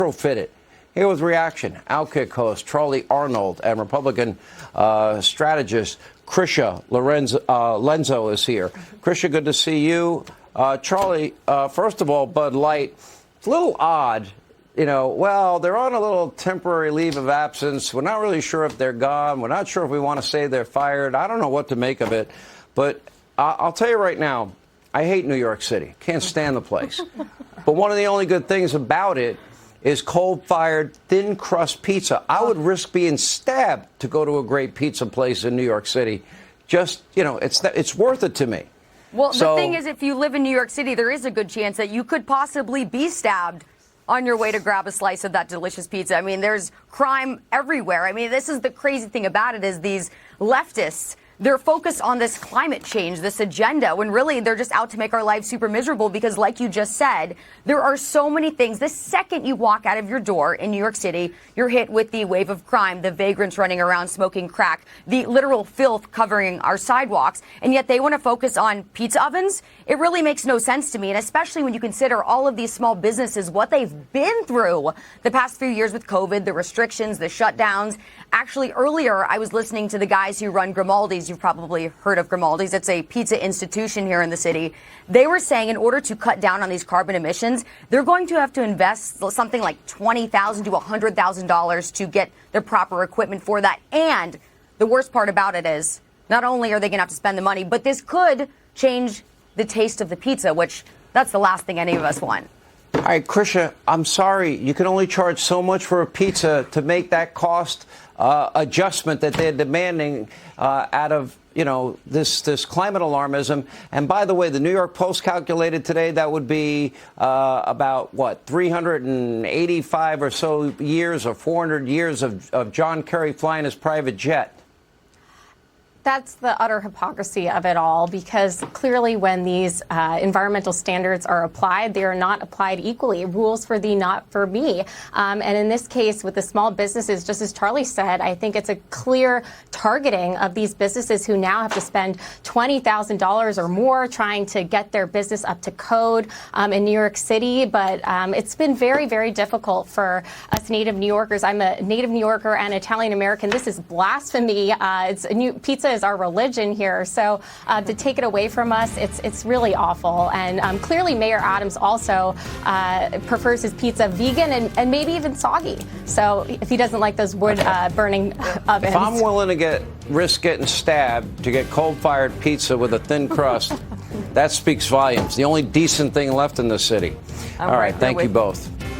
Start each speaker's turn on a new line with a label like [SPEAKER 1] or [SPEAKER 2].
[SPEAKER 1] retrofit it. Here with reaction, Outkick host Charlie Arnold and Republican strategist Krysia Lenzo is here. Krysia, good to see you. Charlie, first of all, Bud Light, it's a little odd. You know, well, they're on a little temporary leave of absence. We're not really sure if they're gone. We're not sure if we want to say they're fired. I don't know what to make of it. But I'll tell you right now, I hate New York City. Can't stand the place. But one of the only good things about it is coal-fired, thin-crust pizza. I would risk being stabbed to go to a great pizza place in New York City. Just, you know, it's worth it to me.
[SPEAKER 2] Well, the thing is, if you live in New York City, there is a good chance that you could possibly be stabbed on your way to grab a slice of that delicious pizza. I mean, there's crime everywhere. I mean, this is the crazy thing about it is these leftists, they're focused on this climate change, this agenda, when really they're just out to make our lives super miserable because, like you just said, there are so many things. The second you walk out of your door in New York City, you're hit with the wave of crime, the vagrants running around smoking crack, the literal filth covering our sidewalks, and yet they want to focus on pizza ovens. It really makes no sense to me, and especially when you consider all of these small businesses, what they've been through the past few years with COVID, the restrictions, the shutdowns. Actually, earlier, I was listening to the guys who run Grimaldi's. You've probably heard of Grimaldi's. It's a pizza institution here in the city. They were saying in order to cut down on these carbon emissions, they're going to have to invest something like $20,000 to $100,000 to get the proper equipment for that. And the worst part about it is not only are they going to have to spend the money, but this could change the taste of the pizza, which that's the last thing any of us want.
[SPEAKER 1] All right, Krysia, I'm sorry. You can only charge so much for a pizza to make that cost adjustment that they're demanding out of, you know, this climate alarmism. And by the way, the New York Post calculated today that would be about, what, 385 or so years or 400 years of John Kerry flying his private jet.
[SPEAKER 3] That's the utter hypocrisy of it all, because clearly when these environmental standards are applied, they are not applied equally. Rules for thee, not for me. And in this case, with the small businesses, just as Charlie said, I think it's a clear targeting of these businesses who now have to spend $20,000 or more trying to get their business up to code in New York City. But it's been very, very difficult for us native New Yorkers. I'm a native New Yorker and Italian American. This is blasphemy. It's a new pizza is our religion here. So to take it away from us, it's really awful. And clearly Mayor Adams also prefers his pizza vegan and maybe even soggy. So if he doesn't like those wood burning ovens.
[SPEAKER 1] If I'm willing to risk getting stabbed to get coal-fired pizza with a thin crust, that speaks volumes. The only decent thing left in the city. All right, thank you both.